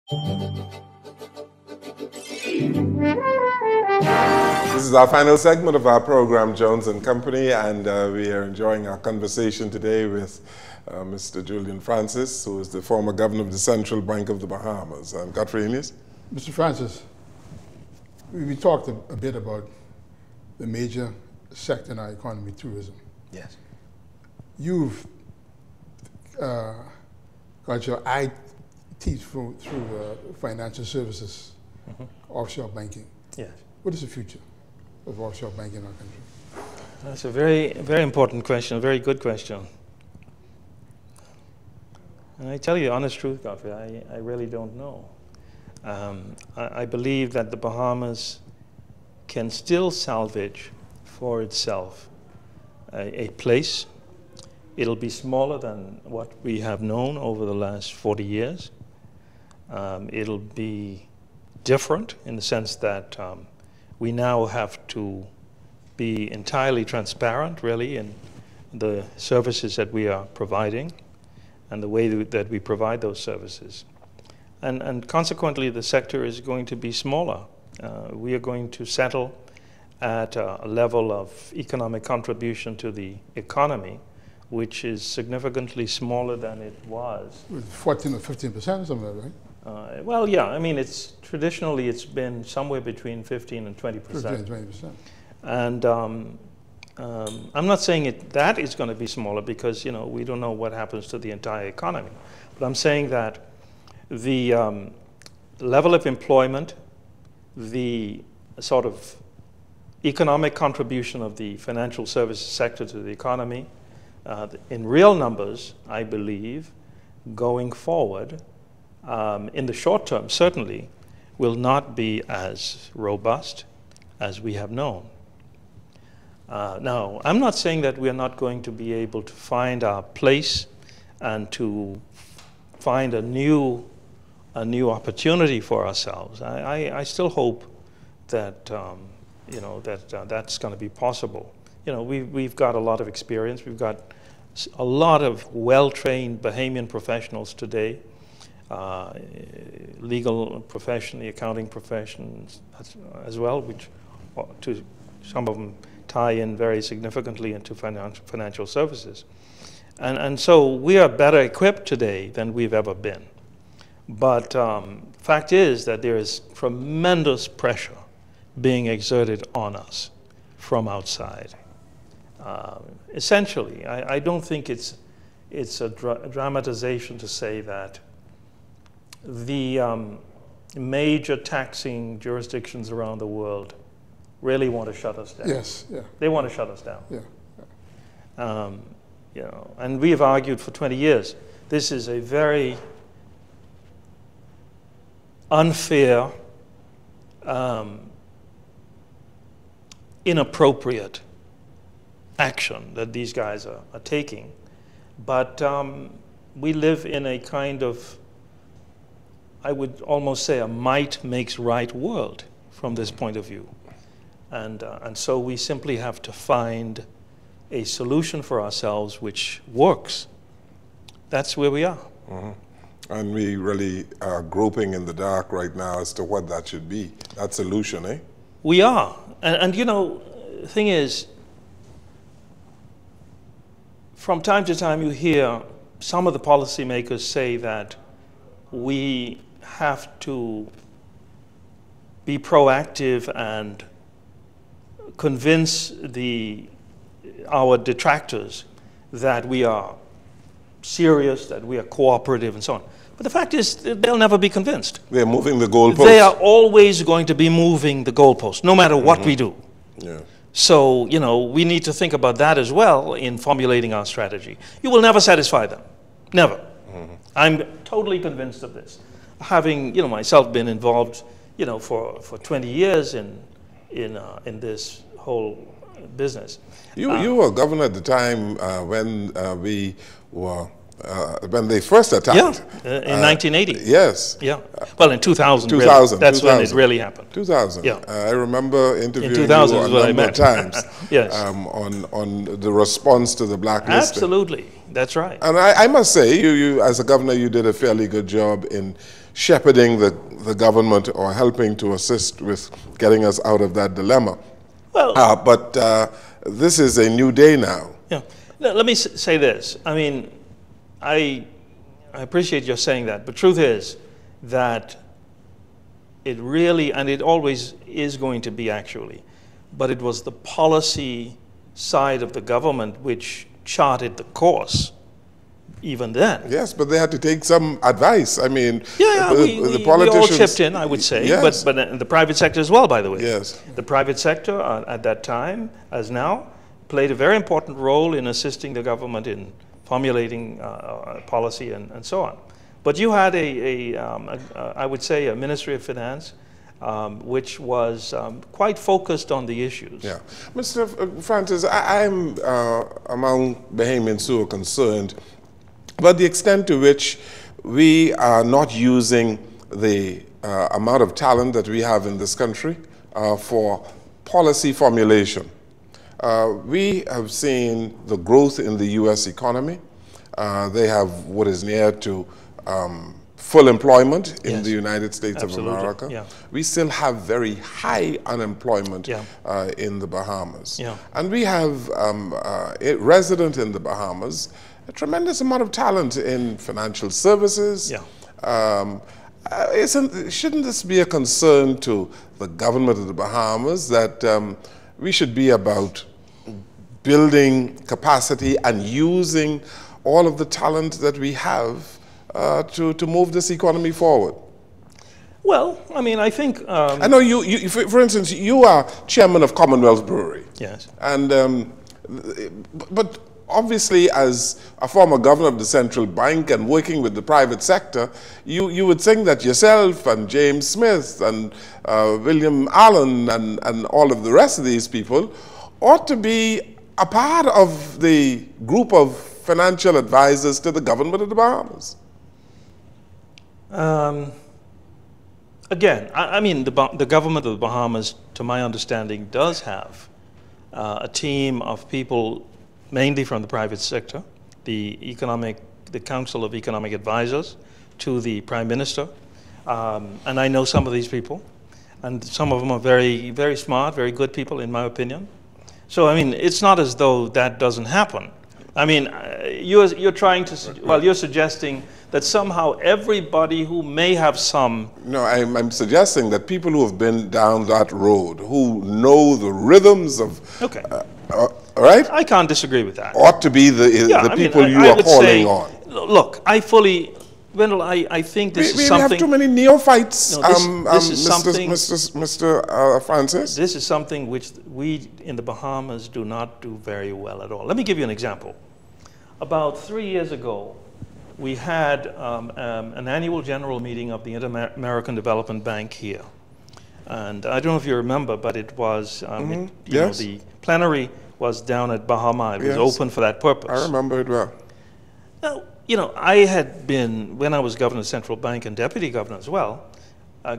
This is our final segment of our program, Jones and Company, and we are enjoying our conversation today with Mr. Julian Francis, who is the former governor of the Central Bank of the Bahamas. Godfrey Ines? Mr. Francis, we talked a bit about the major sector in our economy, tourism. Yes. You've got your eye teeth through financial services, offshore banking. Yes. What is the future of offshore banking in our country? That's a very, very important question, a very good question. And I tell you the honest truth, Godfrey, I really don't know. I believe that the Bahamas can still salvage for itself a place. It'll be smaller than what we have known over the last 40 years. It'll be different in the sense that we now have to be entirely transparent, really, in the services that we are providing and the way that we provide those services. And consequently, the sector is going to be smaller. We are going to settle at a level of economic contribution to the economy which is significantly smaller than it was. 14 or 15% or something like that, right? Well, yeah, I mean, traditionally it's been somewhere between 15 and 20%. 15 and 20%. And I'm not saying that is going to be smaller because, you know, we don't know what happens to the entire economy. But I'm saying that the level of employment, the sort of economic contribution of the financial services sector to the economy, in real numbers, I believe, going forward, in the short term, certainly, will not be as robust as we have known. Now, I'm not saying that we're not going to be able to find our place and to find a new opportunity for ourselves. I still hope that you know, that's going to be possible. You know, we've got a lot of experience. We've got a lot of well-trained Bahamian professionals today, legal profession, the accounting profession as well, which some of them tie in very significantly into financial services. And so we are better equipped today than we've ever been. But fact is that there is tremendous pressure being exerted on us from outside. Essentially, I don't think it's a dramatization to say that the major taxing jurisdictions around the world really want to shut us down. Yes, yeah. They want to shut us down. Yeah. You know, and we have argued for 20 years. This is a very unfair, inappropriate action that these guys are taking. But we live in a kind of, I would almost say, a might makes right world from this point of view. And so we simply have to find a solution for ourselves which works. That's where we are. Mm-hmm. And we really are groping in the dark right now as to what that should be, that solution, eh? We are. And you know, the thing is, from time to time you hear some of the policymakers say that we have to be proactive and convince our detractors that we are serious, that we are cooperative, and so on. But the fact is, they'll never be convinced. They're moving the goalposts. They are always going to be moving the goalposts, no matter what we do. Yeah. So, you know, we need to think about that as well in formulating our strategy. You will never satisfy them. Never. I'm totally convinced of this. Having, you know, myself been involved, you know, for 20 years in this whole business. You were governor at the time when when they first attacked. Yeah, in 1980. Yes. Yeah. Well, in 2000. 2000. Really. That's 2000. when it really happened. 2000. Yeah. I remember interviewing in 2000 you is a what I number of meant. times. Yes. On the response to the blacklisting. Absolutely. That's right. And I must say, you as a governor, you did a fairly good job in shepherding the government or helping to assist with getting us out of that dilemma. Well, But this is a new day now. yeah. Let me say this. I mean, I appreciate your saying that, but truth is that it really, and it always is going to be actually, but it was the policy side of the government which charted the course even then. Yes, but they had to take some advice. I mean, the politicians, we all chipped in, I would say, yes. but the private sector as well, by the way. Yes. The private sector at that time, as now, played a very important role in assisting the government in formulating policy and so on. But you had I would say, a Ministry of Finance which was quite focused on the issues. Yeah. Mr. Francis, I'm among Bahamians who are concerned about the extent to which we are not using the amount of talent that we have in this country for policy formulation. We have seen the growth in the U.S. economy. They have what is near to full employment in the United States Absolutely. of America. Yeah. We still have very high unemployment in the Bahamas. Yeah. And we have resident in the Bahamas a tremendous amount of talent in financial services. Yeah. Shouldn't this be a concern to the government of the Bahamas that we should be about building capacity and using all of the talent that we have to move this economy forward? Well, I mean, I think... I know you, for instance, you are chairman of Commonwealth Brewery. Yes. And, but obviously, as a former governor of the central bank and working with the private sector, you would think that yourself and James Smith and William Allen and all of the rest of these people ought to be a part of the group of financial advisors to the government of the Bahamas. Again, I mean, the government of the Bahamas, to my understanding, does have a team of people mainly from the private sector, the Council of Economic Advisors to the Prime Minister, and I know some of these people, and some of them are very, very smart, very good people, in my opinion. So, I mean, it's not as though that doesn't happen. I mean, you're trying to, well, you're suggesting that somehow everybody who may have some... No, I'm suggesting that people who have been down that road, who know the rhythms of... Okay. Right? I can't disagree with that. Ought to be the people you are calling on. Look, I fully... Wendell, I think this is something... We have too many neophytes, no, this is something, Mr. Francis. This is something which we in the Bahamas do not do very well at all. Let me give you an example. About 3 years ago, we had an annual general meeting of the Inter-American Development Bank here. And I don't know if you remember, but it was, you know, the plenary was down at Bahama. It was open for that purpose. I remember it well. Now, you know, I had been, when I was governor of the central bank and deputy governor as well,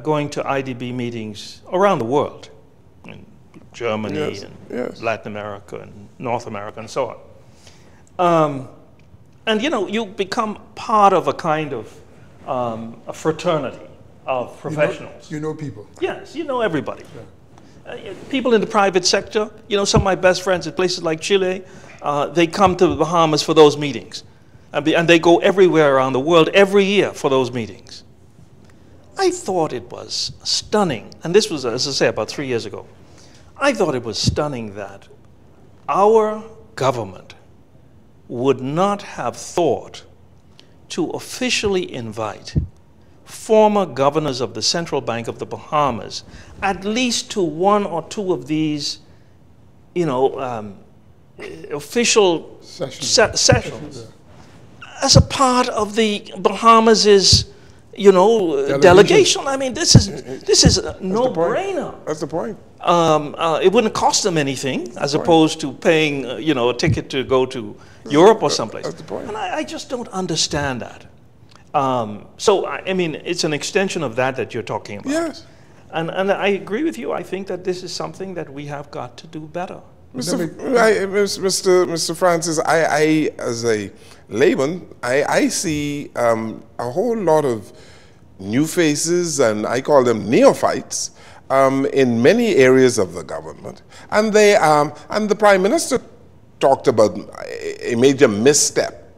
going to IDB meetings around the world, in Germany and Latin America and North America and so on. And, you know, you become part of a kind of a fraternity of professionals. You know people. Yes, you know everybody. Yeah. People in the private sector, you know, some of my best friends at places like Chile, they come to the Bahamas for those meetings. And they go everywhere around the world every year for those meetings. I thought it was stunning, and this was, as I say, about 3 years ago. I thought it was stunning that our government would not have thought to officially invite former governors of the Central Bank of the Bahamas at least to one or two of these, you know, official sessions. As a part of the Bahamas' you know, delegation. I mean, this is a no-brainer. That's the point. It wouldn't cost them anything, as opposed to paying, you know, a ticket to go to Europe or someplace. That's the point. And I just don't understand that. So, I mean, it's an extension of that you're talking about. Yes. And I agree with you. I think that this is something that we have got to do better. Mr. Francis, I as a layman, I see a whole lot of new faces, and I call them neophytes, in many areas of the government. And the Prime Minister talked about a major misstep.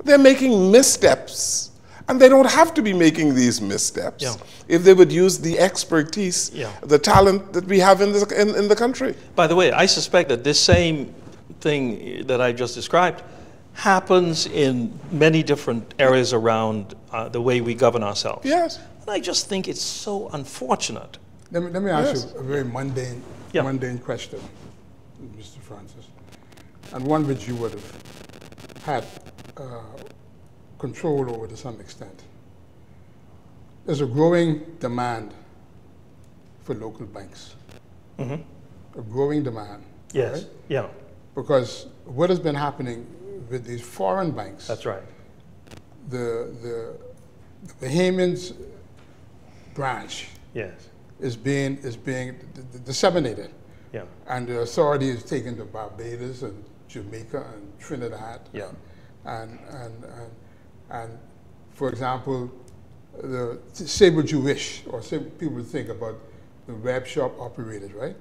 They're making missteps, and they don't have to be making these missteps if they would use the expertise, the talent that we have in the country. By the way, I suspect that this same thing that I just described happens in many different areas around the way we govern ourselves. Yes. And I just think it's so unfortunate. Let me ask you a very mundane question, Mr. Francis, and one which you would have had control over to some extent. There's a growing demand for local banks. A growing demand. Yes. Right? Yeah. Because what has been happening with these foreign banks? That's right. The Bahamians branch. Yes. Is being disseminated. Yeah. And the authority is taken to Barbados and Jamaica and Trinidad. Yeah. And for example, say what you wish, or say people think about the web shop operators, right?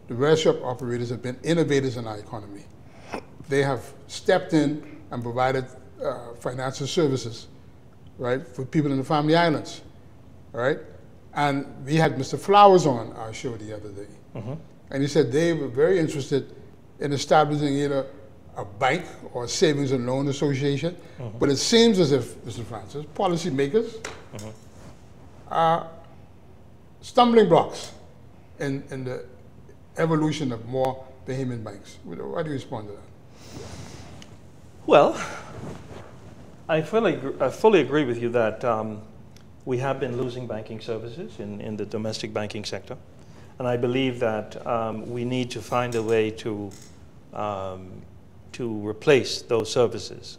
The web shop operators have been innovators in our economy. They have stepped in and provided financial services, right, for people in the Family Islands, right? And we had Mr. Flowers on our show the other day. And he said they were very interested in establishing either a bank or a savings and loan association. But it seems as if, Mr. Francis, policymakers are stumbling blocks in the evolution of more Bahamian banks. How do you respond to that? Well, I fully agree with you that we have been losing banking services in the domestic banking sector. And I believe that we need to find a way to replace those services.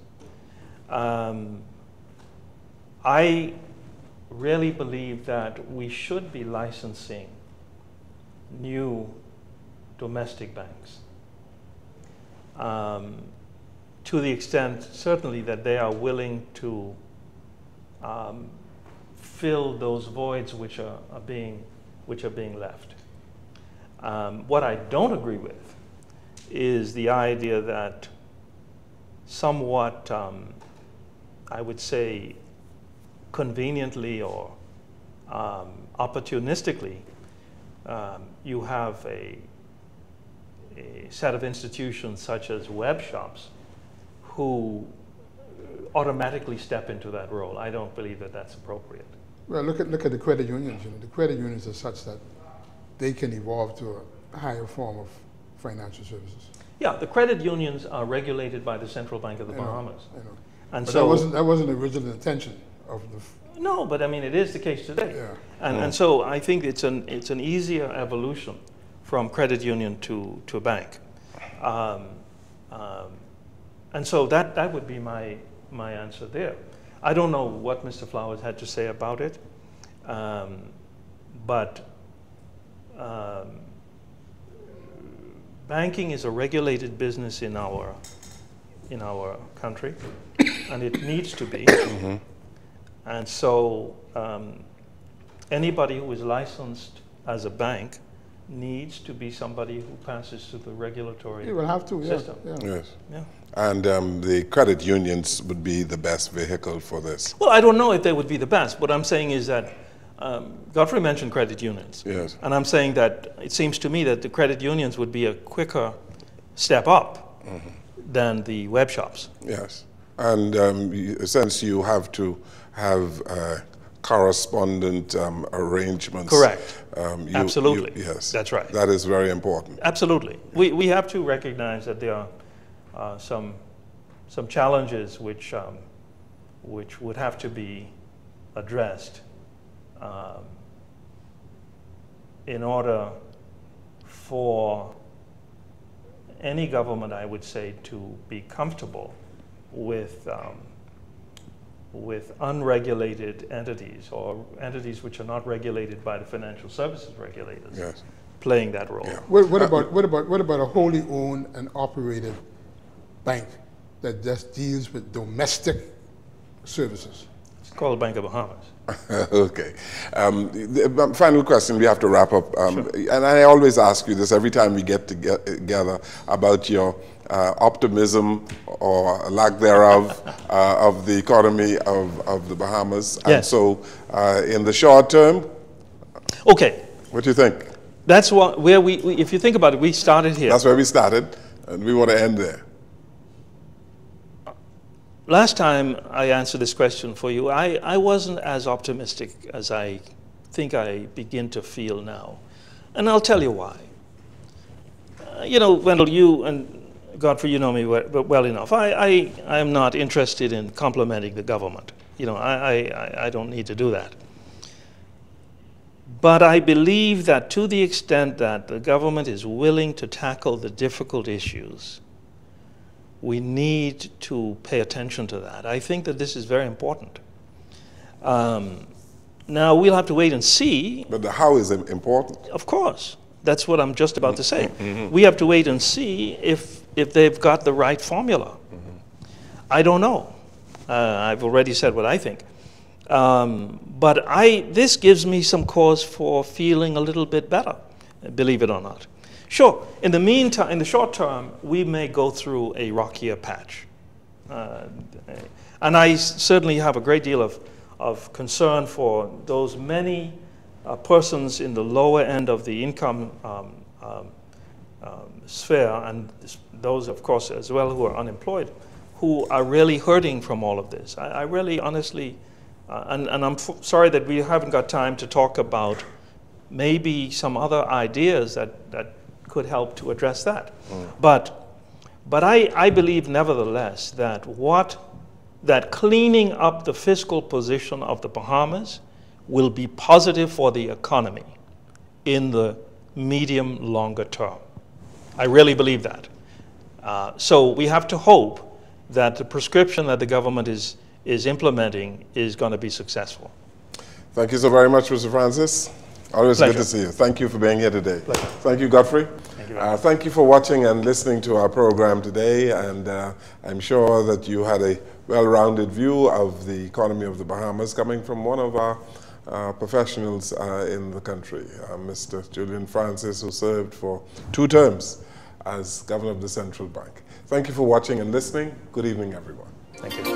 I really believe that we should be licensing new domestic banks to the extent, certainly, that they are willing to fill those voids which are being left. What I don't agree with is the idea that somewhat, I would say, conveniently or opportunistically, you have a set of institutions such as web shops who automatically step into that role. I don't believe that that's appropriate. Well, look at the credit unions. You know, the credit unions are such that they can evolve to a higher form of financial services. Yeah, the credit unions are regulated by the Central Bank of the Bahamas. I know. And but so that wasn't the original intention of the. No, but I mean it is the case today. Yeah. And so I think it's an easier evolution from credit union to a bank. And so that would be my answer there. I don't know what Mr. Flowers had to say about it, but banking is a regulated business in our country, and it needs to be. And so anybody who is licensed as a bank needs to be somebody who passes through the regulatory system. Yeah. Yes. Yeah. And the credit unions would be the best vehicle for this. Well, I don't know if they would be the best. What I'm saying is that Godfrey mentioned credit unions. Yes. And I'm saying that it seems to me that the credit unions would be a quicker step up than the web shops. Yes. And since you have to have correspondent arrangements. Correct. Absolutely. Yes. That's right. That is very important. Absolutely. We have to recognize that there are some challenges which would have to be addressed in order for any government, I would say, to be comfortable with unregulated entities or entities which are not regulated by the financial services regulators. Yes. Playing that role. Yeah. What about a wholly owned and operated bank that just deals with domestic services? called Bank of Bahamas. Okay. The final question, we have to wrap up. Sure. And I always ask you this every time we get together about your optimism or lack thereof of the economy of the Bahamas. Yes. And so in the short term, okay. what do you think? That's where we, if you think about it, we started here. That's where we started, and we want to end there. Last time I answered this question for you, I wasn't as optimistic as I think I begin to feel now. And I'll tell you why. You know, Wendell, you and Godfrey, you know me well enough. I am not interested in complimenting the government. You know, I don't need to do that. But I believe that to the extent that the government is willing to tackle the difficult issues, we need to pay attention to that. I think that this is very important. Now, we'll have to wait and see. But the how is important. Of course. That's what I'm just about to say. Mm-hmm. We have to wait and see if they've got the right formula. Mm-hmm. I don't know. I've already said what I think. But this gives me some cause for feeling a little bit better, believe it or not. Sure, in the meantime, in the short term, we may go through a rockier patch. And I certainly have a great deal of concern for those many persons in the lower end of the income sphere, and those, of course, as well, who are unemployed, who are really hurting from all of this. I really, honestly, and I'm sorry that we haven't got time to talk about maybe some other ideas that could help to address that. Mm. But I believe, nevertheless, that cleaning up the fiscal position of the Bahamas will be positive for the economy in the medium, longer term. I really believe that. So we have to hope that the prescription that the government is implementing is going to be successful. Thank you so very much, Mr. Francis. Always Pleasure. good to see you. Thank you for being here today. Pleasure. Thank you, Godfrey. Thank you very much. Thank you for watching and listening to our program today, and I'm sure that you had a well-rounded view of the economy of the Bahamas coming from one of our professionals in the country, Mr. Julian Francis, who served for 2 terms as Governor of the Central Bank. Thank you for watching and listening. Good evening, everyone. Thank you.